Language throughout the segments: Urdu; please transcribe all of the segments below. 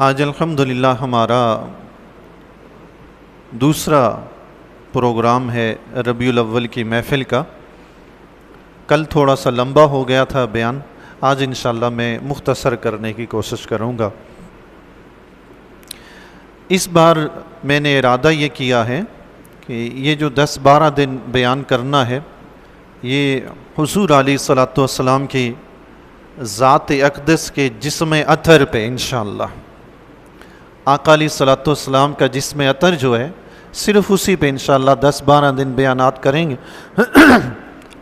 آج الحمدللہ ہمارا دوسرا پروگرام ہے ربیع الاول کی محفل کا۔ کل تھوڑا سا لمبا ہو گیا تھا بیان، آج انشاءاللہ میں مختصر کرنے کی کوشش کروں گا۔ اس بار میں نے ارادہ یہ کیا ہے کہ یہ جو 10-12 دن بیان کرنا ہے یہ حضور علیہ الصلوۃ والسلام کی ذات اقدس کے جسم اطہر پہ انشاءاللہ، آقا علیہ الصلوۃ والسلام کا جسم اطہر جو ہے صرف اسی پہ انشاءاللہ 10-12 دن بیانات کریں گے۔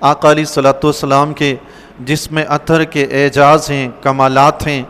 آقا علیہ الصلوۃ والسلام کے جسم اطہر کے اعجاز ہیں، کمالات ہیں۔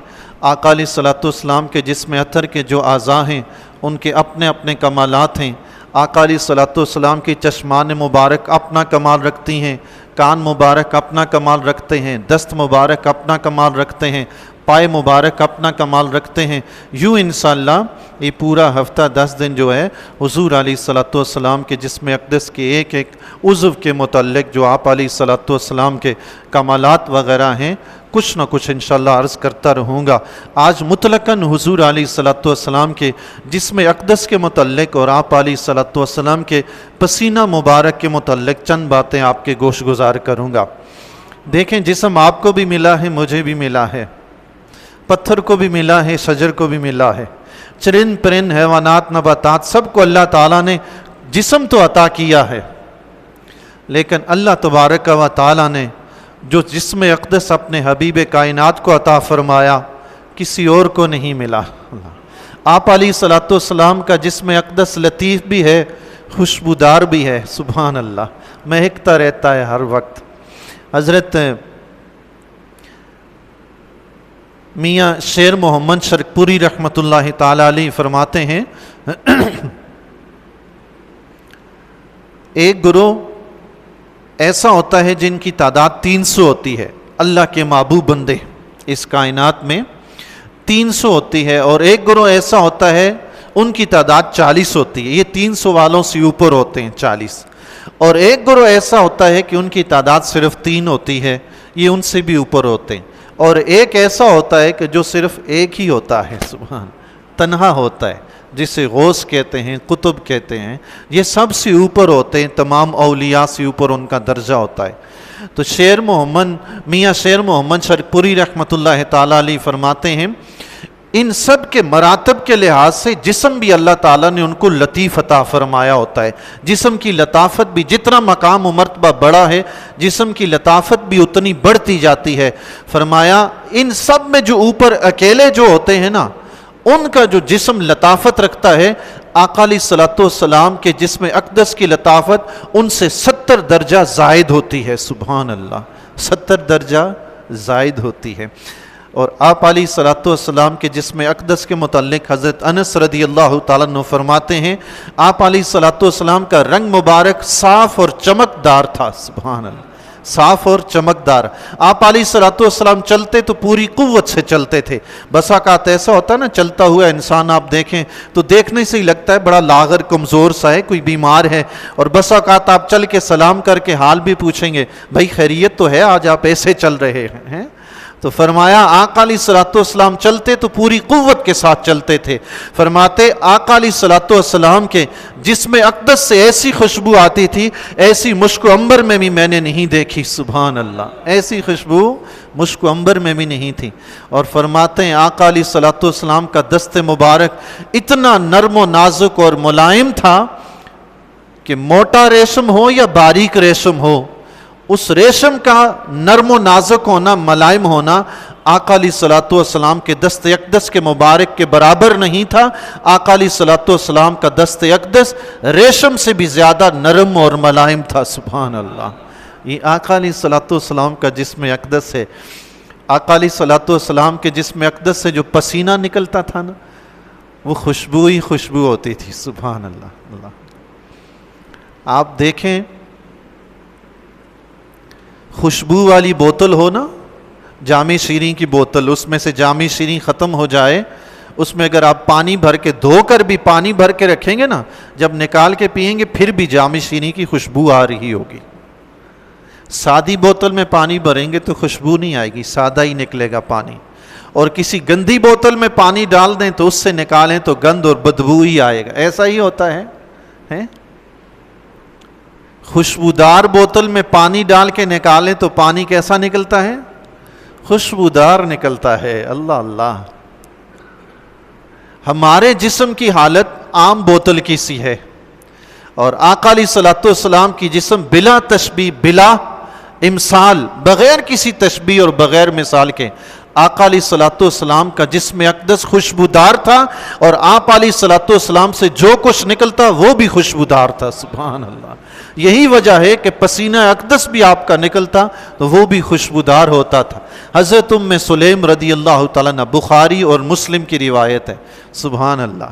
آقا علیہ الصلوۃ والسلام کے جسم اطہر کے جو اعضاء ہیں ان کے اپنے اپنے کمالات ہیں۔ آقا علیہ الصلوۃ والسلام کی چشمان مبارک اپنا کمال رکھتی ہیں، کان مبارک اپنا کمال رکھتے ہیں، دست مبارک اپنا کمال رکھتے ہیں، پائے مبارک اپنا کمال رکھتے ہیں۔ یوں انشاءاللہ یہ پورا ہفتہ 10 دن جو ہے حضور علیہ الصلوۃ والسلام کے جسم اقدس کے ایک ایک عضو کے متعلق جو آپ علیہ الصلوۃ والسلام کے کمالات وغیرہ ہیں کچھ نہ کچھ انشاءاللہ عرض کرتا رہوں گا۔ آج مطلقاً حضور علیہ الصلوۃ والسلام کے جسم اقدس کے متعلق اور آپ علیہ الصلوۃ والسلام کے پسینہ مبارک کے متعلق چند باتیں آپ کے گوش گزار کروں گا۔ دیکھیں، جسم آپ کو بھی ملا ہے، مجھے بھی ملا ہے، پتھر کو بھی ملا ہے، شجر کو بھی ملا ہے، چرند پرند حیوانات نباتات سب کو اللہ تعالیٰ نے جسم تو عطا کیا ہے، لیکن اللہ تبارک و تعالیٰ نے جو جسم اقدس اپنے حبیب کائنات کو عطا فرمایا کسی اور کو نہیں ملا۔ آپ علیہ الصلوۃ والسلام کا جسم اقدس لطیف بھی ہے، خوشبودار بھی ہے، سبحان اللہ، مہکتا رہتا ہے ہر وقت۔ حضرت میاں شیر محمد شرقپوری رحمۃ اللہ تعالی علیہ فرماتے ہیں ایک گروہ ایسا ہوتا ہے جن کی تعداد 300 ہوتی ہے، اللہ کے محبوب بندے اس کائنات میں 300 ہوتی ہے، اور ایک گروہ ایسا ہوتا ہے ان کی تعداد 40 ہوتی ہے، یہ 300 والوں سے اوپر ہوتے ہیں 40، اور ایک گروہ ایسا ہوتا ہے کہ ان کی تعداد صرف 3 ہوتی ہے، یہ ان سے بھی اوپر ہوتے ہیں، اور ایک ایسا ہوتا ہے کہ جو صرف ایک ہی ہوتا ہے، سبحان، تنہا ہوتا ہے، جسے غوث کہتے ہیں، قطب کہتے ہیں، یہ سب سے اوپر ہوتے ہیں، تمام اولیاء سے اوپر ان کا درجہ ہوتا ہے۔ تو میاں شیر محمد شرقپوری رحمۃ اللہ تعالیٰ علیہ فرماتے ہیں ان سب کے مراتب کے لحاظ سے جسم بھی اللہ تعالیٰ نے ان کو لطیف عطا فرمایا ہوتا ہے، جسم کی لطافت بھی جتنا مقام و مرتبہ بڑا ہے جسم کی لطافت بھی اتنی بڑھتی جاتی ہے۔ فرمایا ان سب میں جو اوپر اکیلے جو ہوتے ہیں نا ان کا جو جسم لطافت رکھتا ہے، آقا علیہ الصلوۃ والسلام کے جسم اقدس کی لطافت ان سے 70 درجہ زائد ہوتی ہے، سبحان اللہ، 70 درجہ زائد ہوتی ہے۔ اور آپ علیہ الصلوۃ والسلام کے جسم اقدس کے متعلق حضرت انس رضی اللہ تعالیٰ عنہ فرماتے ہیں آپ علیہ الصلوۃ والسلام کا رنگ مبارک صاف اور چمکدار تھا، سبحان اللہ، صاف اور چمکدار۔ آپ علیہ الصلوۃ والسلام چلتے تو پوری قوت سے چلتے تھے، بس اوقات ایسا ہوتا ہے نا چلتا ہوا انسان آپ دیکھیں تو دیکھنے سے ہی لگتا ہے بڑا لاغر کمزور سا ہے، کوئی بیمار ہے، اور بس اوقات آپ چل کے سلام کر کے حال بھی پوچھیں گے بھائی خیریت تو ہے، آج آپ ایسے چل رہے ہیں۔ تو فرمایا آقا علیہ الصلوۃ والسلام چلتے تو پوری قوت کے ساتھ چلتے تھے۔ فرماتے آقا علیہ الصلوۃ والسلام کے جسم اقدس سے ایسی خوشبو آتی تھی ایسی مشک و عنبر میں بھی میں نے نہیں دیکھی، سبحان اللہ، ایسی خوشبو مشک و عنبر میں بھی نہیں تھی۔ اور فرماتے ہیں آقا علیہ الصلوۃ والسلام کا دست مبارک اتنا نرم و نازک اور ملائم تھا کہ موٹا ریشم ہو یا باریک ریشم ہو، اس ریشم کا نرم و نازک ہونا، ملائم ہونا آقا علیہ الصلوۃ والسلام کے دست اقدس کے مبارک کے برابر نہیں تھا۔ آقا علیہ الصلوۃ والسلام کا دست اقدس ریشم سے بھی زیادہ نرم اور ملائم تھا، سبحان اللہ۔ یہ آقا علیہ الصلوۃ والسلام کا جسم اقدس ہے۔ آقا علیہ الصلوۃ والسلام کے جسم اقدس سے جو پسینہ نکلتا تھا نا وہ خوشبو ہی خوشبو ہوتی تھی، سبحان اللہ۔ آپ دیکھیں خوشبو والی بوتل ہو نا، جام شیریں کی بوتل، اس میں سے جام شیریں ختم ہو جائے، اس میں اگر آپ پانی بھر کے دھو کر بھی پانی بھر کے رکھیں گے نا، جب نکال کے پئیں گے پھر بھی جام شیریں کی خوشبو آ رہی ہوگی۔ سادی بوتل میں پانی بھریں گے تو خوشبو نہیں آئے گی، سادہ ہی نکلے گا پانی۔ اور کسی گندی بوتل میں پانی ڈال دیں تو اس سے نکالیں تو گند اور بدبو ہی آئے گا. ایسا ہی ہوتا ہے. خوشبودار بوتل میں پانی ڈال کے نکالیں تو پانی کیسا نکلتا ہے؟ خوشبودار نکلتا ہے. اللہ اللہ. ہمارے جسم کی حالت عام بوتل کی سی ہے اور آقا علیہ الصلوۃ والسلام کی جسم بلا تشبیہ بلا امثال بغیر کسی تشبیہ اور بغیر مثال کے آقا علیہ الصلوۃ والسلام کا جسم اقدس خوشبودار تھا اور آپ علیہ الصلوۃ والسلام سے جو کچھ نکلتا وہ بھی خوشبودار تھا. سبحان اللہ. یہی وجہ ہے کہ پسینہ اقدس بھی آپ کا نکلتا تو وہ بھی خوشبودار ہوتا تھا. حضرت ام سلیم رضی اللہ تعالیٰ عنہ، بخاری اور مسلم کی روایت ہے. سبحان اللہ.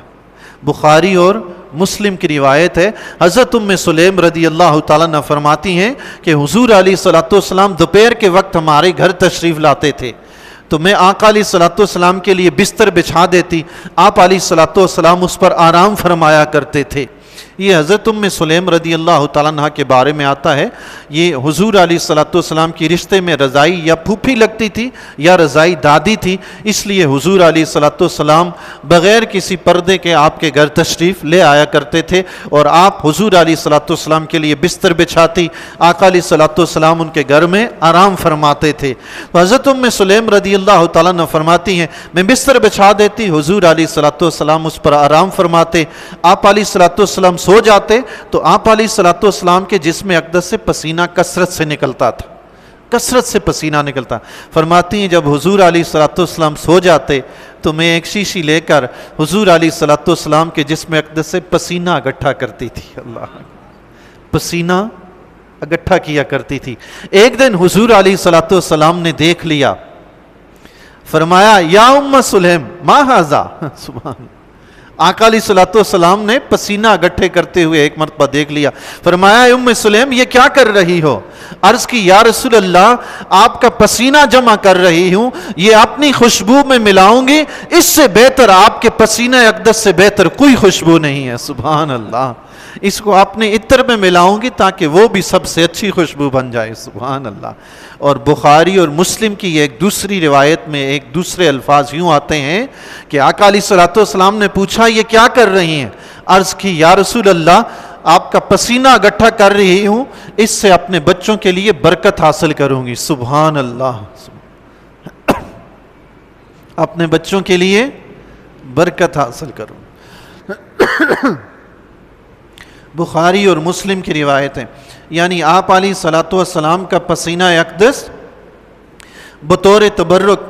بخاری اور مسلم کی روایت ہے. حضرت ام سلیم رضی اللہ تعالیٰ عنہ فرماتی ہیں کہ حضور علیہ الصلوۃ والسلام دوپہر کے وقت ہمارے گھر تشریف لاتے تھے تو میں آقا علیہ الصلوۃ والسلام کے لیے بستر بچھا دیتی. آپ علیہ الصلوۃ والسلام اس پر آرام فرمایا کرتے تھے. یہ حضرت ام سلیم رضی اللہ تعالیٰ عنہ کے بارے میں آتا ہے. یہ حضور علیہ الصلوۃ والسلام کی رشتے میں رضائی یا پھوپھی لگتی تھی یا رضائی دادی تھی، اس لیے حضور علیہ الصلوۃ والسلام بغیر کسی پردے کے آپ کے گھر تشریف لے آیا کرتے تھے اور آپ حضور علیہ الصلوۃ والسلام کے لیے بستر بچھاتی، آقا علیہ الصلوۃ والسلام ان کے گھر میں آرام فرماتے تھے. تو حضرت ام سلیم رضی اللہ تعالیٰ عنہ فرماتی ہیں میں بستر بچھا دیتی، حضور علیہ الصلوۃ والسلام اس پر آرام فرماتے، آپ علیہ الصلوۃ والسلام سو جاتے تو آپ علیہ الصلوۃ والسلام کے جسم اقدس سے پسینہ کثرت سے نکلتا تھا. کثرت سے پسینہ نکلتا. فرماتی ہیں جب حضور علیہ الصلوۃ والسلام سو جاتے تو میں ایک شیشی لے کر حضور علیہ الصلوۃ والسلام کے جسم اقدس سے پسینہ اکٹھا کرتی تھی. اللہ. پسینہ اکٹھا کیا کرتی تھی. ایک دن حضور علیہ الصلوۃ والسلام نے دیکھ لیا، فرمایا یا ام سلیم ما ھذا. سبحان. آقا علیہ الصلوۃ والسلام نے پسینہ اکٹھے کرتے ہوئے ایک مرتبہ دیکھ لیا. فرمایا ام سلیم یہ کیا کر رہی ہو؟ عرض کی یا رسول اللہ آپ کا پسینہ جمع کر رہی ہوں، یہ اپنی خوشبو میں ملاؤں گی، اس سے بہتر آپ کے پسینہ اقدس سے بہتر کوئی خوشبو نہیں ہے. سبحان اللہ. اس کو اپنے عطر میں ملاؤں گی تاکہ وہ بھی سب سے اچھی خوشبو بن جائے. سبحان اللہ. اور بخاری اور مسلم کی ایک دوسری روایت میں ایک دوسرے الفاظ یوں آتے ہیں کہ آقا علیہ الصلوۃ والسلام نے پوچھا یہ کیا کر رہی ہیں؟ عرض کی یا رسول اللہ آپ کا پسینہ اکٹھا کر رہی ہوں، اس سے اپنے بچوں کے لیے برکت حاصل کروں گی. سبحان اللہ. اپنے بچوں کے لیے برکت حاصل کروں. بخاری اور مسلم کی روایت ہے. یعنی آپ علیہ الصلوۃ والسلام کا پسینہ اقدس بطور تبرک.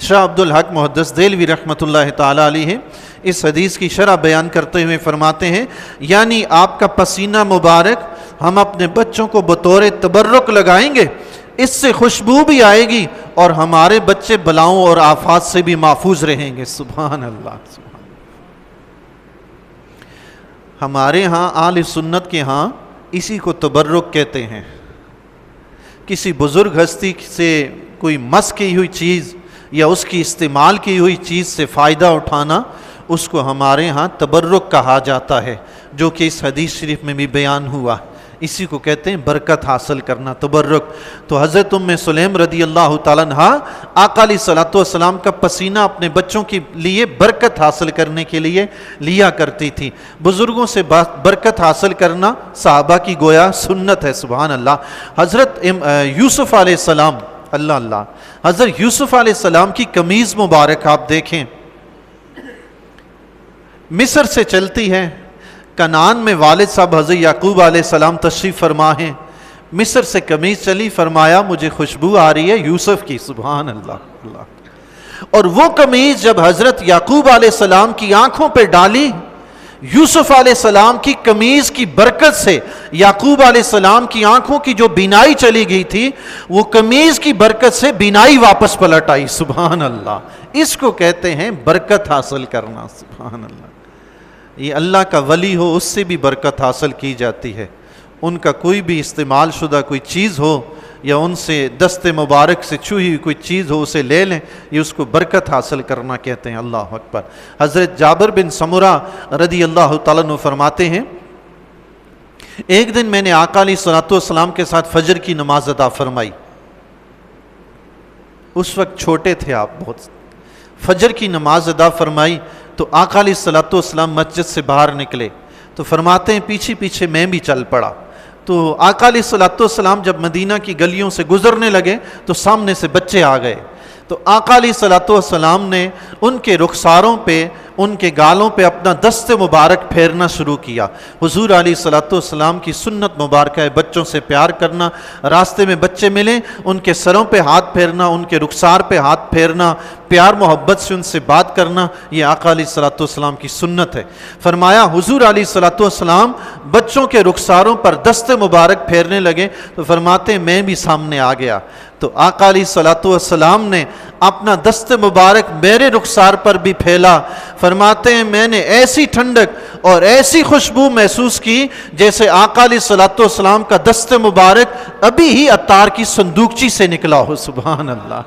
شاہ عبد الحق محدث دہلوی رحمۃ اللہ تعالی علیہ اس حدیث کی شرح بیان کرتے ہوئے فرماتے ہیں یعنی آپ کا پسینہ مبارک ہم اپنے بچوں کو بطور تبرک لگائیں گے، اس سے خوشبو بھی آئے گی اور ہمارے بچے بلاؤں اور آفات سے بھی محفوظ رہیں گے. سبحان اللہ. ہمارے ہاں اہل سنت کے ہاں اسی کو تبرک کہتے ہیں. کسی بزرگ ہستی سے کوئی مس کی ہوئی چیز یا اس کی استعمال کی ہوئی چیز سے فائدہ اٹھانا، اس کو ہمارے ہاں تبرک کہا جاتا ہے، جو کہ اس حدیث شریف میں بھی بیان ہوا. اسی کو کہتے ہیں برکت حاصل کرنا، تبرک. تو حضرت ام سلیم رضی اللہ تعالیٰ عنہ آقا علیہ الصلوۃ والسلام کا پسینہ اپنے بچوں کے لیے برکت حاصل کرنے کے لیے لیا کرتی تھی. بزرگوں سے برکت حاصل کرنا صحابہ کی گویا سنت ہے. سبحان اللہ. حضرت یوسف علیہ السلام، اللہ اللہ، حضرت یوسف علیہ السلام کی قمیض مبارک آپ دیکھیں، مصر سے چلتی ہے. کنعان میں والد صاحب حضرت یعقوب علیہ السلام تشریف فرما ہیں. مصر سے قمیض چلی، فرمایا مجھے خوشبو آ رہی ہے یوسف کی. سبحان اللہ. اللہ. اور وہ قمیض جب حضرت یعقوب علیہ السلام کی آنکھوں پہ ڈالی، یوسف علیہ السلام کی قمیض کی برکت سے یعقوب علیہ السلام کی آنکھوں کی جو بینائی چلی گئی تھی، وہ قمیض کی برکت سے بینائی واپس پلٹ آئی. سبحان اللہ. اس کو کہتے ہیں برکت حاصل کرنا. سبحان اللہ. یہ اللہ کا ولی ہو اس سے بھی برکت حاصل کی جاتی ہے. ان کا کوئی بھی استعمال شدہ کوئی چیز ہو یا ان سے دست مبارک سے چھوئی ہوئی کوئی چیز ہو اسے لے لیں، یہ اس کو برکت حاصل کرنا کہتے ہیں. اللہ اکبر. حضرت جابر بن سمرہ رضی اللہ تعالیٰ عنہ فرماتے ہیں ایک دن میں نے آقا علیہ الصلوۃ والسلام کے ساتھ فجر کی نماز ادا فرمائی. اس وقت چھوٹے تھے آپ بہت. فجر کی نماز ادا فرمائی تو آقا علیہ الصلوۃ والسلام مسجد سے باہر نکلے تو فرماتے ہیں پیچھے پیچھے میں بھی چل پڑا. تو آقا علیہ الصلوۃ والسلام جب مدینہ کی گلیوں سے گزرنے لگے تو سامنے سے بچے آ گئے. تو آقا علیہ الصلوۃ والسلام نے ان کے رخساروں پہ ان کے گالوں پہ اپنا دست مبارک پھیرنا شروع کیا. حضور علیہ الصلوۃ والسلام کی سنت مبارکہ ہے بچوں سے پیار کرنا. راستے میں بچے ملیں ان کے سروں پہ ہاتھ پھیرنا, ان کے رخسار پہ ہاتھ پھیرنا, پیار محبت سے ان سے بات کرنا, یہ آقا علیہ الصلوۃ والسلام کی سنت ہے. فرمایا حضور علیہ الصلوۃ والسلام بچوں کے رخساروں پر دست مبارک پھیرنے لگے تو فرماتے میں بھی سامنے آ گیا. تو آقا علیہ الصلوۃ والسلام نے اپنا دست مبارک میرے رخسار پر بھی پھیلا. فرماتے ہیں میں نے ایسی ٹھنڈک اور ایسی خوشبو محسوس کی جیسے آقا علیہ الصلوۃ والسلام کا دست مبارک ابھی ہی عطار کی صندوقچی سے نکلا ہو. سبحان اللہ.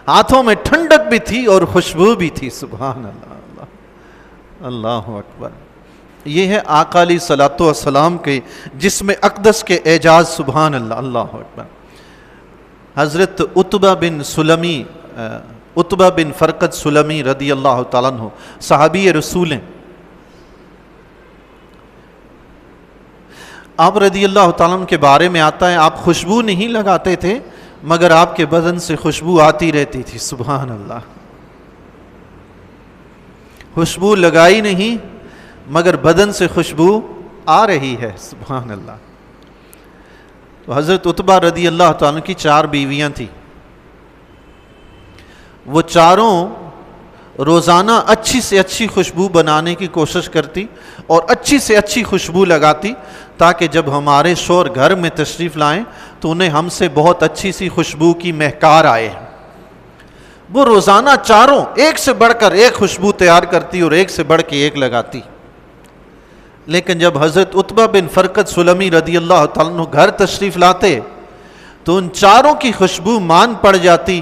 ہاتھوں میں ٹھنڈک بھی تھی اور خوشبو بھی تھی. سبحان اللہ. اللہ اکبر. یہ ہے آقا علیہ الصلوۃ والسلام کے جسم اقدس کے اعجاز. سبحان اللہ. اللہ اکبر. حضرت عتبہ بن فرقد سلمی رضی اللہ تعالیٰ عنہ صحابی رسول ہیں. آپ رضی اللہ تعالیٰ عنہ کے بارے میں آتا ہے آپ خوشبو نہیں لگاتے تھے مگر آپ کے بدن سے خوشبو آتی رہتی تھی. سبحان اللہ. خوشبو لگائی نہیں مگر بدن سے خوشبو آ رہی ہے. سبحان اللہ. تو حضرت عتبہ رضی اللہ تعالیٰ کی 4 بیویاں تھیں. وہ چاروں روزانہ اچھی سے اچھی خوشبو بنانے کی کوشش کرتی اور اچھی سے اچھی خوشبو لگاتی تاکہ جب ہمارے شوہر گھر میں تشریف لائیں تو انہیں ہم سے بہت اچھی سی خوشبو کی مہکار آئے. وہ روزانہ چاروں ایک سے بڑھ کر ایک خوشبو تیار کرتی اور ایک سے بڑھ کے ایک لگاتی. لیکن جب حضرت عتبہ بن فرقد سلمی رضی اللہ تعالیٰ عنہ گھر تشریف لاتے تو ان چاروں کی خوشبو مان پڑ جاتی.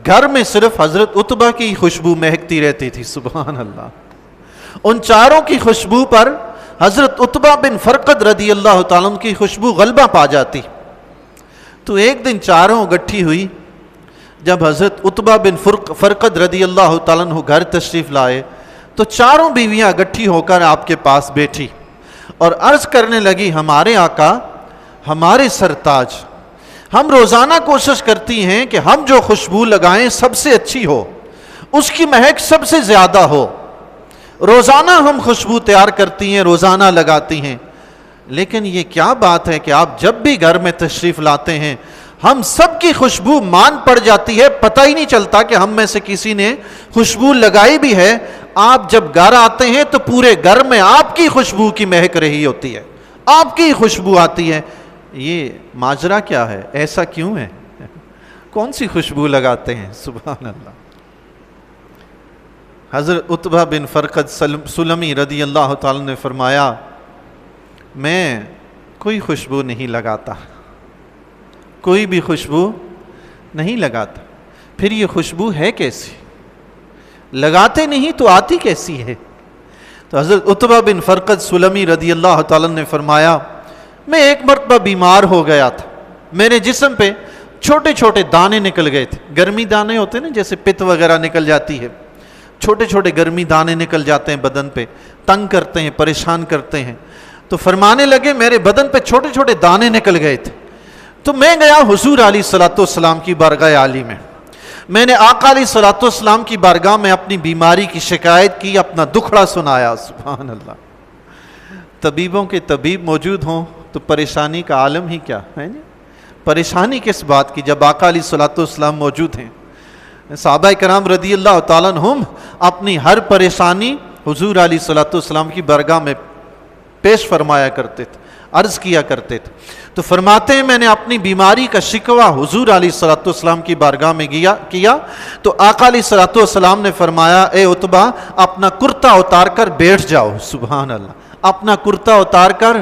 گھر میں صرف حضرت عتبہ کی خوشبو مہکتی رہتی تھی. سبحان اللہ. ان چاروں کی خوشبو پر حضرت عتبہ بن فرقد رضی اللہ تعالیٰ عنہ کی خوشبو غلبہ پا جاتی. تو ایک دن چاروں اکٹھی ہوئی. جب حضرت عتبہ بن فرقد رضی اللہ تعالیٰ عنہ گھر تشریف لائے تو چاروں بیویاں اکٹھی ہو کر آپ کے پاس بیٹھی اور عرض کرنے لگی ہمارے آقا ہمارے سرتاج ہم روزانہ کوشش کرتی ہیں کہ ہم جو خوشبو لگائیں سب سے اچھی ہو, اس کی مہک سب سے زیادہ ہو. روزانہ ہم خوشبو تیار کرتی ہیں, روزانہ لگاتی ہیں, لیکن یہ کیا بات ہے کہ آپ جب بھی گھر میں تشریف لاتے ہیں ہم سب کی خوشبو مان پڑ جاتی ہے, پتہ ہی نہیں چلتا کہ ہم میں سے کسی نے خوشبو لگائی بھی ہے. آپ جب گھر آتے ہیں تو پورے گھر میں آپ کی خوشبو کی مہک رہی ہوتی ہے, آپ کی خوشبو آتی ہے. یہ ماجرا کیا ہے, ایسا کیوں ہے, کون سی خوشبو لگاتے ہیں؟ سبحان اللہ. حضرت عتبہ بن فرقد سلمی رضی اللہ تعالی نے فرمایا میں کوئی خوشبو نہیں لگاتا, کوئی بھی خوشبو نہیں لگاتا. پھر یہ خوشبو ہے کیسی, لگاتے نہیں تو آتی کیسی ہے؟ تو حضرت عتبہ بن فرقد سلمی رضی اللہ تعالیٰ نے فرمایا میں ایک مرتبہ بیمار ہو گیا تھا, میرے جسم پہ چھوٹے چھوٹے دانے نکل گئے تھے. گرمی دانے ہوتے ہیں نا, جیسے پت وغیرہ نکل جاتی ہے, چھوٹے چھوٹے گرمی دانے نکل جاتے ہیں بدن پہ, تنگ کرتے ہیں, پریشان کرتے ہیں. تو فرمانے لگے میرے بدن پہ چھوٹے چھوٹے دانے نکل گئے تھے. تو میں گیا حضور علیہ الصلوۃ والسلام کی بارگاہ عالی میں نے آقا علیہ الصلوۃ والسلام کی بارگاہ میں اپنی بیماری کی شکایت کی, اپنا دکھڑا سنایا. سبحان اللہ. طبیبوں کے طبیب موجود ہوں تو پریشانی کا عالم ہی کیا ہے. پریشانی کس بات کی جب آقا علیہ الصلوۃ والسلام موجود ہیں. صحابہ کرام رضی اللہ تعالیٰ عنہم اپنی ہر پریشانی حضور علیہ الصلوۃ والسلام کی بارگاہ میں پیش فرمایا کرتے تھے, عرض کیا کرتے تھے. تو فرماتے ہیں میں نے اپنی بیماری کا شکوہ حضور علیہ الصلوۃ والسلام کی بارگاہ میں کیا تو آقا علیہ الصلوۃ والسلام نے فرمایا اے عتبہ اپنا کرتا اتار کر بیٹھ جاؤ. سبحان اللہ. اپنا کرتا اتار کر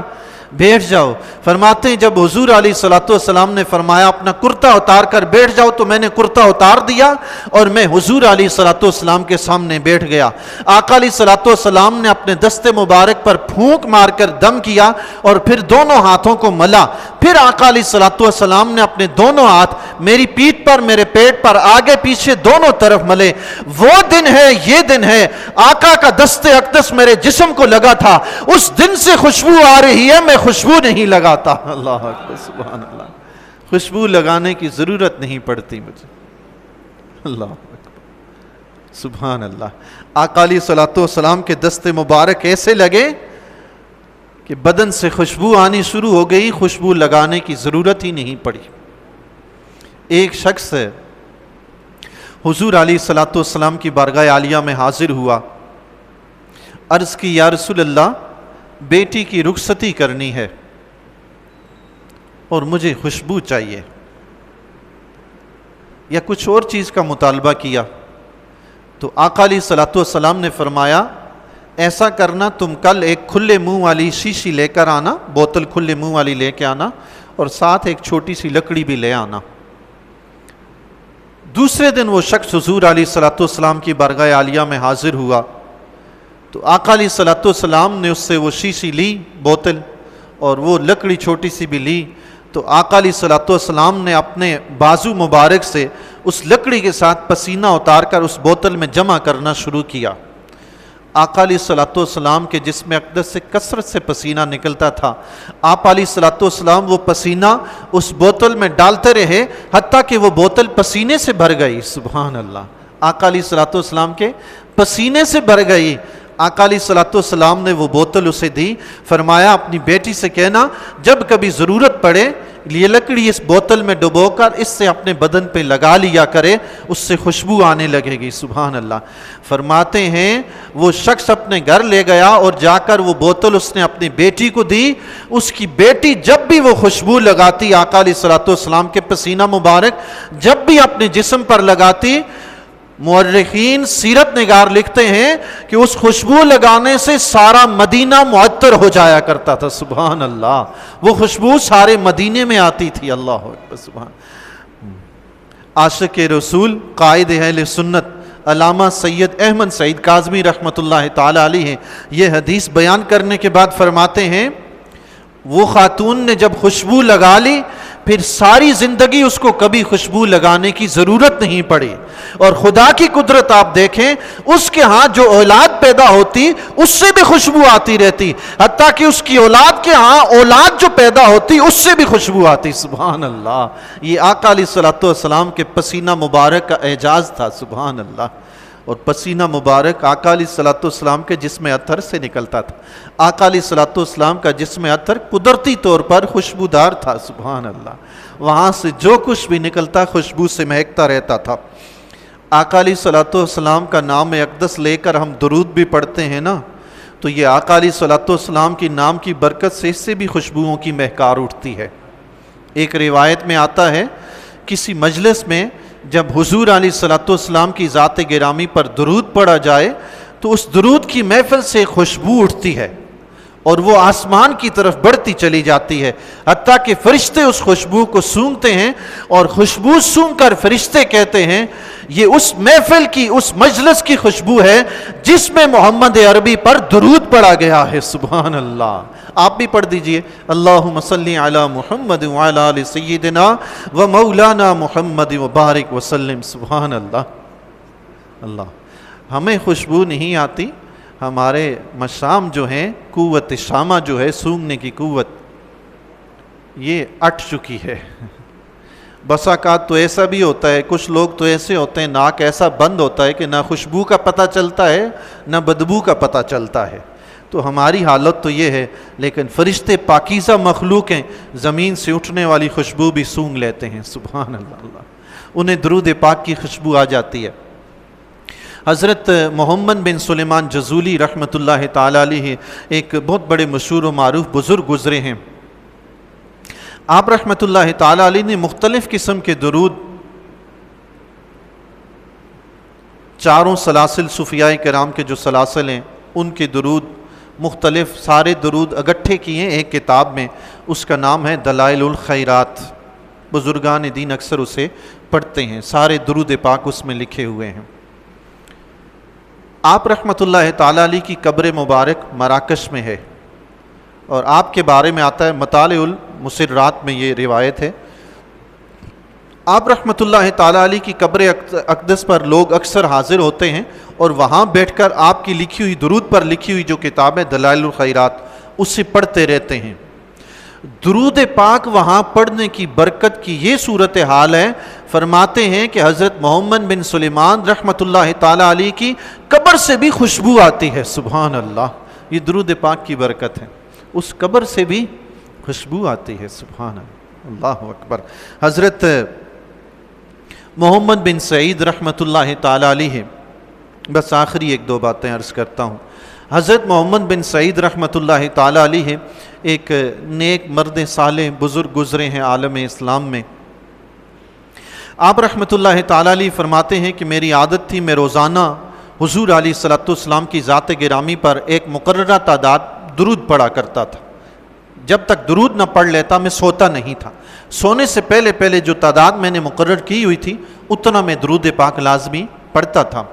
بیٹھ جاؤ. فرماتے ہیں جب حضور علیہ الصلوۃ والسلام نے فرمایا اپنا کرتا اتار کر بیٹھ جاؤ تو میں نے کرتا اتار دیا اور میں حضور علیہ الصلوۃ والسلام کے سامنے بیٹھ گیا. آقا علیہ الصلوۃ والسلام نے اپنے دست مبارک پر پھونک مار کر دم کیا اور پھر دونوں ہاتھوں کو ملا. پھر آقا علیہ الصلوۃ والسلام نے اپنے دونوں ہاتھ میری پیٹھ پر، میرے پیٹ پر، آگے پیچھے دونوں طرف ملے. وہ دن ہے، یہ دن ہے، آقا کا دست اقدس میرے جسم کو لگا تھا، اس دن سے خوشبو آ رہی ہے، میں خوشبو نہیں لگاتا. اللہ اکبر، سبحان اللہ. خوشبو لگانے کی ضرورت نہیں پڑتی مجھے. اللہ اکبر، سبحان اللہ. آقا علیہ الصلوۃ والسلام کے دست مبارک ایسے لگے کہ بدن سے خوشبو آنی شروع ہو گئی، خوشبو لگانے کی ضرورت ہی نہیں پڑی. ایک شخص حضور علیہ الصلوۃ والسلام کی بارگاہ عالیہ میں حاضر ہوا، عرض کی یا رسول اللہ، بیٹی کی رخصتی کرنی ہے اور مجھے خوشبو چاہیے، یا کچھ اور چیز کا مطالبہ کیا. تو آقا علیہ الصلوۃ والسلام نے فرمایا ایسا کرنا، تم کل ایک کھلے منہ والی شیشی لے کر آنا، بوتل کھلے منہ والی لے کے آنا، اور ساتھ ایک چھوٹی سی لکڑی بھی لے آنا. دوسرے دن وہ شخص حضور علیہ الصلوۃ والسلام کی بارگاہ عالیہ میں حاضر ہوا تو آقا علیہ الصلوۃ والسلام نے اس سے وہ شیشی لی، بوتل، اور وہ لکڑی چھوٹی سی بھی لی. تو آقا علیہ الصلوۃ والسلام نے اپنے بازو مبارک سے اس لکڑی کے ساتھ پسینہ اتار کر اس بوتل میں جمع کرنا شروع کیا. آقا علیہ الصلوۃ والسلام کے جسم اقدس سے کثرت سے پسینہ نکلتا تھا. آپ علیہ الصلوۃ والسلام وہ پسینہ اس بوتل میں ڈالتے رہے حتیٰ کہ وہ بوتل پسینے سے بھر گئی. سبحان اللہ. آقا علیہ الصلوۃ والسلام کے پسینے سے بھر گئی. آقا علیہ الصلوۃ والسلام نے وہ بوتل اسے دی، فرمایا اپنی بیٹی سے کہنا جب کبھی ضرورت پڑے یہ لکڑی اس بوتل میں ڈبو کر اس سے اپنے بدن پہ لگا لیا کرے، اس سے خوشبو آنے لگے گی. سبحان اللہ. فرماتے ہیں وہ شخص اپنے گھر لے گیا اور جا کر وہ بوتل اس نے اپنی بیٹی کو دی. اس کی بیٹی جب بھی وہ خوشبو لگاتی آقا علیہ الصلوۃ والسلام کے پسینہ مبارک جب بھی اپنے جسم پر لگاتی، مورخین سیرت نگار لکھتے ہیں کہ اس خوشبو لگانے سے سارا مدینہ معطر ہو جایا کرتا تھا. سبحان اللہ. وہ خوشبو سارے مدینے میں آتی تھی. اللہ اکبر، سبحان. عاشق رسول، قائد اہل سنت علامہ سید احمد سعید کاظمی رحمۃ اللہ تعالی علیہ یہ حدیث بیان کرنے کے بعد فرماتے ہیں وہ خاتون نے جب خوشبو لگا لی پھر ساری زندگی اس کو کبھی خوشبو لگانے کی ضرورت نہیں پڑی. اور خدا کی قدرت آپ دیکھیں، اس کے ہاں جو اولاد پیدا ہوتی اس سے بھی خوشبو آتی رہتی، حتیٰ کہ اس کی اولاد کے ہاں اولاد جو پیدا ہوتی اس سے بھی خوشبو آتی. سبحان اللہ. یہ آقا علیہ الصلوۃ والسلام کے پسینہ مبارک کا اعجاز تھا. سبحان اللہ. اور پسینہ مبارک آقا علیہ الصلوۃ والسلام کے جسم اطہر سے نکلتا تھا. آقا علیہ الصلوۃ والسلام کا جسم اطہر قدرتی طور پر خوشبودار تھا. سبحان اللہ. وہاں سے جو کچھ بھی نکلتا خوشبو سے مہکتا رہتا تھا. آقا علیہ الصلوۃ والسلام کا نام اقدس لے کر ہم درود بھی پڑھتے ہیں نا، تو یہ آقا علیہ الصلوۃ والسلام کی نام کی برکت سے اس سے بھی خوشبوؤں کی مہکار اٹھتی ہے. ایک روایت میں آتا ہے کسی مجلس میں جب حضور علیہ الصلوۃ والسلام کی ذات گرامی پر درود پڑھا جائے تو اس درود کی محفل سے خوشبو اٹھتی ہے اور وہ آسمان کی طرف بڑھتی چلی جاتی ہے، حتیٰ کہ فرشتے اس خوشبو کو سونگھتے ہیں اور خوشبو سونگھ کر فرشتے کہتے ہیں یہ اس محفل کی، اس مجلس کی خوشبو ہے جس میں محمد عربی پر درود پڑھا گیا ہے. سبحان اللہ. آپ بھی پڑھ دیجئے اللہم صلی علی محمد وعلی آل سیدنا و مولانا محمد وبارک وسلم. سبحان اللہ. اللہ. ہمیں خوشبو نہیں آتی، ہمارے مشام جو ہیں، قوت شامہ جو ہے، سونگھنے کی قوت، یہ اٹھ چکی ہے. بس اوقات تو ایسا بھی ہوتا ہے، کچھ لوگ تو ایسے ہوتے ہیں ناک ایسا بند ہوتا ہے کہ نہ خوشبو کا پتہ چلتا ہے نہ بدبو کا پتہ چلتا ہے. تو ہماری حالت تو یہ ہے، لیکن فرشتے پاکیزہ مخلوق ہیں، زمین سے اٹھنے والی خوشبو بھی سونگھ لیتے ہیں. سبحان اللہ. انہیں درود پاک کی خوشبو آ جاتی ہے. حضرت محمد بن سلیمان جزولی رحمۃ اللہ تعالی علیہ ایک بہت بڑے مشہور و معروف بزرگ گزرے ہیں. آپ رحمۃ اللہ تعالی علیہ نے مختلف قسم کے درود، چاروں سلاسل صوفیاء کرام کے جو سلاسل ہیں ان کے درود، مختلف سارے درود اکٹھے کیے ایک کتاب میں، اس کا نام ہے دلائل الخیرات. بزرگان دین اکثر اسے پڑھتے ہیں، سارے درود پاک اس میں لکھے ہوئے ہیں. آپ رحمۃ اللہ تعالیٰ علیہ کی قبر مبارک مراکش میں ہے، اور آپ کے بارے میں آتا ہے مطالع المسرات میں یہ روایت ہے، آپ رحمۃ اللہ تعالیٰ علیہ کی قبر اقدس پر لوگ اکثر حاضر ہوتے ہیں اور وہاں بیٹھ کر آپ کی لکھی ہوئی درود پر لکھی ہوئی جو کتاب ہے دلائل الخیرات اسے پڑھتے رہتے ہیں۔ درود پاک وہاں پڑھنے کی برکت کی یہ صورتحال ہے، فرماتے ہیں کہ حضرت محمد بن سلیمان رحمۃ اللہ تعالیٰ علیہ کی قبر سے بھی خوشبو آتی ہے، سبحان اللہ، یہ درود پاک کی برکت ہے، اس قبر سے بھی خوشبو آتی ہے، سبحان اللہ اکبر۔ حضرت محمد بن سعید رحمۃ اللہ تعالیٰ علیہ، بس آخری ایک دو باتیں عرض کرتا ہوں۔ حضرت محمد بن سعید رحمۃ اللہ تعالیٰ علیہ ایک نیک مرد صالح بزرگ گزرے ہیں عالم اسلام میں۔ آپ رحمۃ اللہ تعالیٰ علیہ فرماتے ہیں کہ میری عادت تھی میں روزانہ حضور علیہ الصلوۃ والسلام کی ذات گرامی پر ایک مقررہ تعداد درود پڑھا کرتا تھا۔ جب تک درود نہ پڑھ لیتا میں سوتا نہیں تھا، سونے سے پہلے جو تعداد میں نے مقرر کی ہوئی تھی اتنا میں درود پاک لازمی پڑھتا تھا۔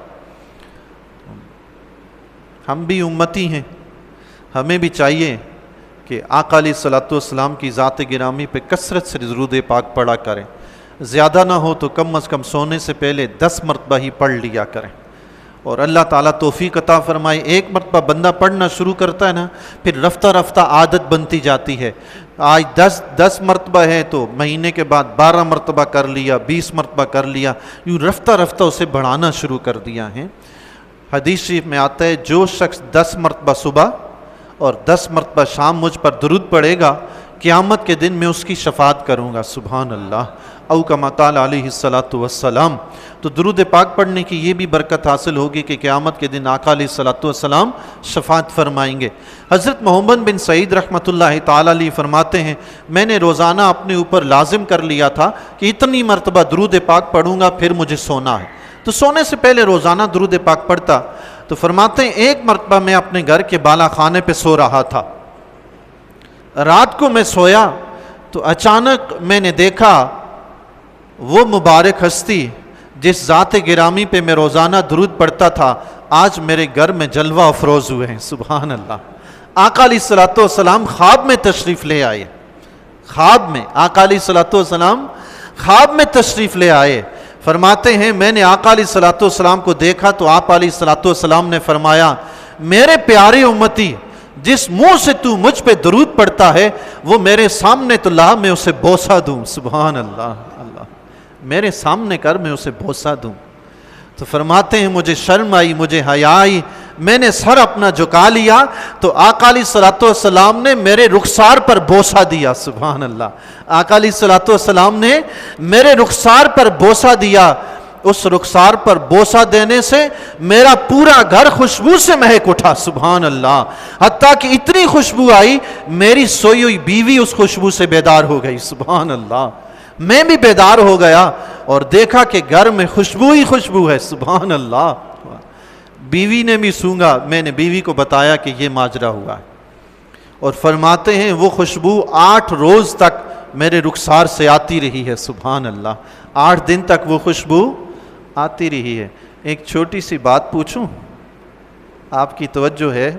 ہم بھی امتی ہیں، ہمیں بھی چاہیے کہ آقا علیہ الصلوۃ والسلام کی ذات گرامی پہ کثرت سے درود پاک پڑھا کریں، زیادہ نہ ہو تو کم از کم سونے سے پہلے 10 مرتبہ ہی پڑھ لیا کریں، اور اللہ تعالیٰ توفیق عطا فرمائے۔ ایک مرتبہ بندہ پڑھنا شروع کرتا ہے نا، پھر رفتہ رفتہ عادت بنتی جاتی ہے، آج 10 مرتبہ ہے تو مہینے کے بعد 12 مرتبہ کر لیا، 20 مرتبہ کر لیا، یوں رفتہ رفتہ اسے بڑھانا شروع کر دیا ہے۔ حدیث شریف میں آتا ہے جو شخص 10 مرتبہ صبح اور 10 مرتبہ شام مجھ پر درود پڑھے گا، قیامت کے دن میں اس کی شفاعت کروں گا، سبحان اللہ، او کما قال علیہ الصلوۃ والسلام۔ تو درود پاک پڑھنے کی یہ بھی برکت حاصل ہوگی کہ قیامت کے دن آقا علیہ الصلوۃ والسلام شفاعت فرمائیں گے۔ حضرت محمد بن سعید رحمۃ اللہ تعالیٰ علیہ فرماتے ہیں میں نے روزانہ اپنے اوپر لازم کر لیا تھا کہ اتنی مرتبہ درود پاک پڑھوں گا پھر مجھے سونا ہے، تو سونے سے پہلے روزانہ درود پاک پڑھتا۔ تو فرماتے ہیں ایک مرتبہ میں اپنے گھر کے بالا خانے پہ سو رہا تھا، رات کو میں سویا تو اچانک میں نے دیکھا وہ مبارک ہستی جس ذات گرامی پہ میں روزانہ درود پڑھتا تھا آج میرے گھر میں جلوہ افروز ہوئے ہیں، سبحان اللہ۔ آقا علیہ الصلوۃ والسلام خواب میں تشریف لے آئے، خواب میں آقا علیہ الصلوۃ والسلام خواب میں تشریف لے آئے۔ فرماتے ہیں میں نے آقا علیہ الصلوۃ والسلام کو دیکھا تو آپ علیہ الصلوۃ والسلام نے فرمایا میرے پیارے امتی، جس منہ سے تو مجھ پہ درود پڑھتا ہے وہ میرے سامنے تو لا میں اسے بوسہ دوں، سبحان اللہ، اللہ میرے سامنے کر میں اسے بوسہ دوں۔ تو فرماتے ہیں مجھے شرم آئی، مجھے حیا آئی، میں نے سر اپنا جھکا لیا تو آقا علیہ الصلوۃ والسلام نے میرے رخسار پر بوسہ دیا، سبحان اللہ، آقا علیہ الصلوۃ والسلام نے میرے رخسار پر بوسہ دیا۔ اس رخسار پر بوسہ دینے سے میرا پورا گھر خوشبو سے مہک اٹھا، سبحان اللہ، حتیٰ کہ اتنی خوشبو آئی میری سوئی ہوئی بیوی اس خوشبو سے بیدار ہو گئی، سبحان اللہ، میں بھی بیدار ہو گیا اور دیکھا کہ گھر میں خوشبو ہی خوشبو ہے، سبحان اللہ۔ بیوی نے بھی سونگا، میں نے بیوی کو بتایا کہ یہ ماجرا ہوا ہے، اور فرماتے ہیں وہ خوشبو 8 روز تک میرے رخسار سے آتی رہی ہے، سبحان اللہ، 8 دن تک وہ خوشبو آتی رہی ہے۔ ایک چھوٹی سی بات پوچھوں، آپ کی توجہ ہے؟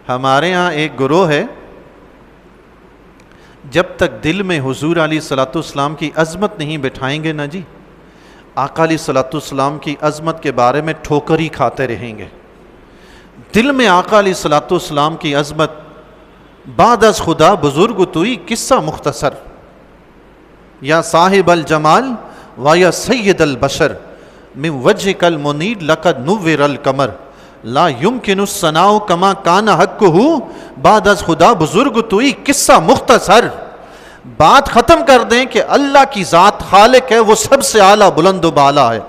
ہمارے ہاں ایک گروہ ہے، جب تک دل میں حضور علیہ الصلوۃ والسلام کی عظمت نہیں بٹھائیں گے نا جی، آقا علیہ الصلوۃ والسلام کی عظمت کے بارے میں ٹھوکر ہی کھاتے رہیں گے۔ دل میں آقا علیہ الصلوۃ والسلام کی عظمت، بعد از خدا بزرگ توئی قصہ مختصر، یا صاحب الجمال و یا سید البشر من وجهک المنیر لقد نور القمر لا یمکن الثناء کما کان حقہ، بعد از خدا بزرگ توئی قصہ مختصر۔ بات ختم کر دیں کہ اللہ کی ذات خالق ہے، وہ سب سے اعلیٰ بلند و بالا ہے،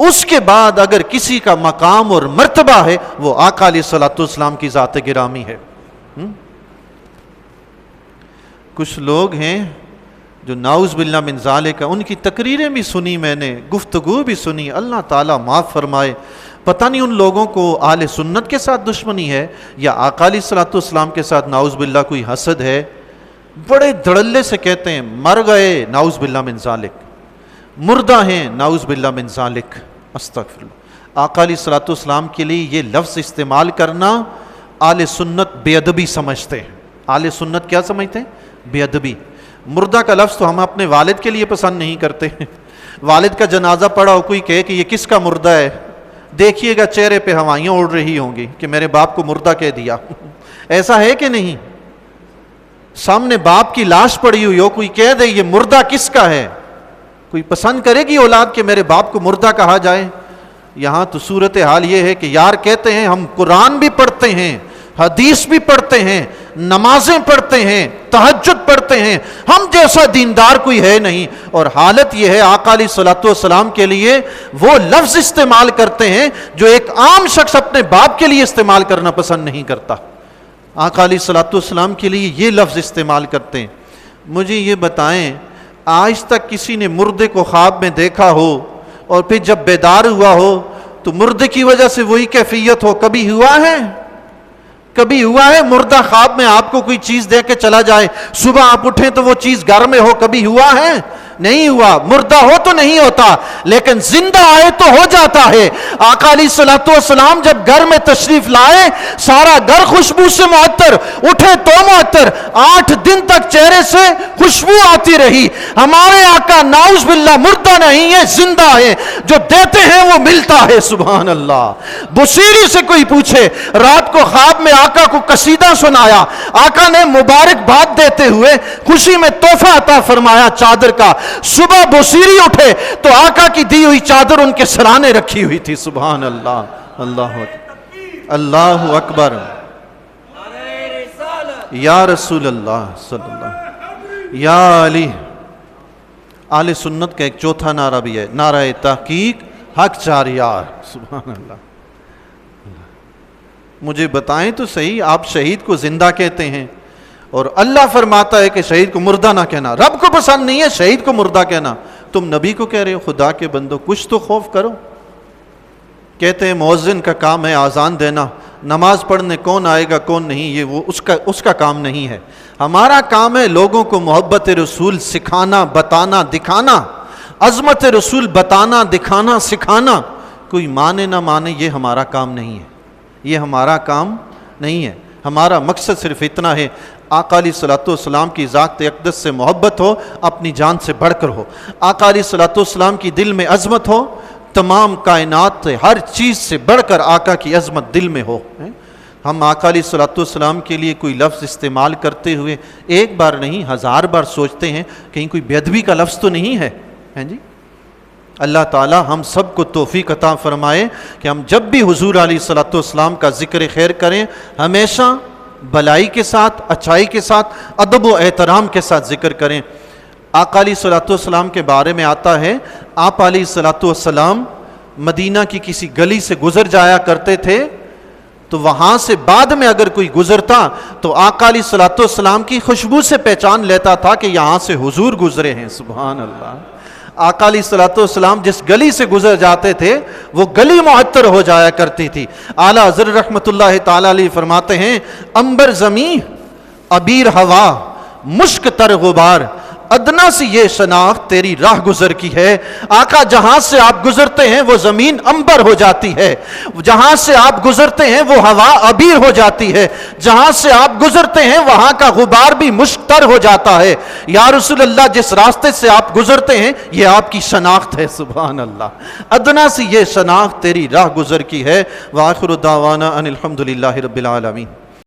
اس کے بعد اگر کسی کا مقام اور مرتبہ ہے وہ آقا علیہ الصلوۃ والسلام کی ذات گرامی ہے۔ کچھ لوگ ہیں جو نعوذ باللہ من ذالک، ان کی تقریریں بھی سنی میں نے، گفتگو بھی سنی، اللہ تعالیٰ معاف فرمائے، پتہ نہیں ان لوگوں کو اہل سنت کے ساتھ دشمنی ہے یا آقا علیہ الصلوۃ والسلام کے ساتھ نعوذ باللہ کوئی حسد ہے۔ بڑے دھڑلے سے کہتے ہیں مر گئے نعوذ باللہ من ذالک، مردہ ہیں نعوذ باللہ من ذالک، استغفر اللہ۔ آقا علیہ الصلوۃ والسلام کے لیے یہ لفظ استعمال کرنا اہل سنت بے ادبی سمجھتے ہیں۔ اہل سنت کیا سمجھتے ہیں؟ بے ادبی۔ مردہ کا لفظ تو ہم اپنے والد کے لیے پسند نہیں کرتے۔ والد کا جنازہ پڑا ہو، کوئی کہے کہ یہ کس کا مردہ ہے، دیکھیے گا چہرے پہ ہوائیاں اڑ رہی ہوں گی کہ میرے باپ کو مردہ کہہ دیا۔ ایسا ہے کہ نہیں؟ سامنے باپ کی لاش پڑی ہوئی ہو، کوئی کہہ دے یہ مردہ کس کا ہے، کوئی پسند کرے گی اولاد کہ میرے باپ کو مردہ کہا جائے؟ یہاں تو صورتحال یہ ہے کہ یار کہتے ہیں ہم قرآن بھی پڑھتے ہیں، حدیث بھی پڑھتے ہیں، نمازیں پڑھتے ہیں، تہجد پڑھتے ہیں، ہم جیسا دیندار کوئی ہے نہیں، اور حالت یہ ہے آقا علیہ الصلوۃ والسلام کے لیے وہ لفظ استعمال کرتے ہیں جو ایک عام شخص اپنے باپ کے لیے استعمال کرنا پسند نہیں کرتا۔ آقا علیہ الصلوۃ والسلام کے لیے یہ لفظ استعمال کرتے ہیں۔ مجھے یہ بتائیں، آج تک کسی نے مردے کو خواب میں دیکھا ہو اور پھر جب بیدار ہوا ہو تو مردے کی وجہ سے وہی کیفیت ہو؟ کبھی ہوا ہے؟ کبھی ہوا ہے مردہ خواب میں آپ کو کوئی چیز دے کے چلا جائے، صبح آپ اٹھیں تو وہ چیز گھر میں ہو؟ کبھی ہوا ہے؟ نہیں ہوا۔ مردہ ہو تو نہیں ہوتا، لیکن زندہ آئے تو ہو جاتا ہے۔ آقا علیہ الصلوۃ والسلام جب گھر میں تشریف لائے، سارا گھر خوشبو سے معطر، اٹھے تو معطر، 8 دن تک چہرے سے خوشبو آتی رہی۔ ہمارے آقا نعوذ باللہ مردہ نہیں ہے، زندہ ہے، جو دیتے ہیں وہ ملتا ہے۔ سبحان اللہ۔ بصیری سے کوئی پوچھے، رات کو خواب میں آقا کو قصیدہ سنایا، آقا نے مبارکباد دیتے ہوئے خوشی میں تحفہ عطا فرمایا چادر کا۔ صبح بصیری اٹھے تو آقا کی دی ہوئی چادر ان کے سرانے رکھی ہوئی تھی۔ سبحان اللہ۔ اللہ اللہ اکبر، یا رسول اللہ صلی اللہ، یا علی۔ اہل سنت کا ایک چوتھا نعرہ بھی ہے، نعرہ تحقیق حق چار یار۔ سبحان اللہ۔ مجھے بتائیں تو صحیح، آپ شہید کو زندہ کہتے ہیں اور اللہ فرماتا ہے کہ شہید کو مردہ نہ کہنا۔ رب کو پسند نہیں ہے شہید کو مردہ کہنا، تم نبی کو کہہ رہے ہو۔ خدا کے بندو کچھ تو خوف کرو۔ کہتے ہیں مؤذن کا کام ہے آذان دینا، نماز پڑھنے کون آئے گا کون نہیں یہ وہ اس کا کام نہیں ہے۔ ہمارا کام ہے لوگوں کو محبت رسول سکھانا، بتانا، دکھانا، عظمت رسول بتانا، دکھانا، سکھانا۔ کوئی مانے نہ مانے یہ ہمارا کام نہیں ہے، یہ ہمارا کام نہیں ہے۔ ہمارا مقصد صرف اتنا ہے، آقا علیہ الصلوۃ والسلام کی ذات اقدس سے محبت ہو، اپنی جان سے بڑھ کر ہو۔ آقا علیہ الصلوۃ والسلام کی دل میں عظمت ہو، تمام کائنات سے ہر چیز سے بڑھ کر آقا کی عظمت دل میں ہو۔ ہم آقا علیہ الصلوۃ والسلام کے لیے کوئی لفظ استعمال کرتے ہوئے ایک بار نہیں 1000 بار سوچتے ہیں کہیں کوئی بے ادبی کا لفظ تو نہیں ہے جی۔ اللہ تعالی ہم سب کو توفیق عطا فرمائے کہ ہم جب بھی حضور علیہ الصلوۃ والسلام کا ذکر خیر کریں ہمیشہ بلائی کے ساتھ، اچھائی کے ساتھ، ادب و احترام کے ساتھ ذکر کریں۔ آقا علیہ الصلوۃ والسلام کے بارے میں آتا ہے، آپ علیہ الصلوۃ والسلام مدینہ کی کسی گلی سے گزر جایا کرتے تھے تو وہاں سے بعد میں اگر کوئی گزرتا تو آقا علیہ الصلوۃ والسلام کی خوشبو سے پہچان لیتا تھا کہ یہاں سے حضور گزرے ہیں۔ سبحان اللہ۔ آقا علیہ الصلوۃ والسلام جس گلی سے گزر جاتے تھے وہ گلی معطر ہو جایا کرتی تھی۔ اعلیٰ حضرت رحمۃ اللہ تعالی علیہ فرماتے ہیں، عنبر زمین، عبیر ہوا، مشک تر غبار، ادنا سی یہ شناخت تیری راہ گزر کی ہے۔ آقا جہاں سے آپ گزرتے ہیں وہ زمین عنبر ہو جاتی ہے، جہاں سے آپ گزرتے ہیں وہ ہوا عبیر ہو جاتی ہے، جہاں سے آپ گزرتے ہیں وہاں کا غبار بھی مشک تر ہو جاتا ہے۔ یا رسول اللہ جس راستے سے آپ گزرتے ہیں یہ آپ کی شناخت ہے۔ سبحان اللہ۔ ادنا سی یہ شناخت تیری راہ گزر کی ہے۔ وآخر دعوانا ان الحمد للہ رب العالمین۔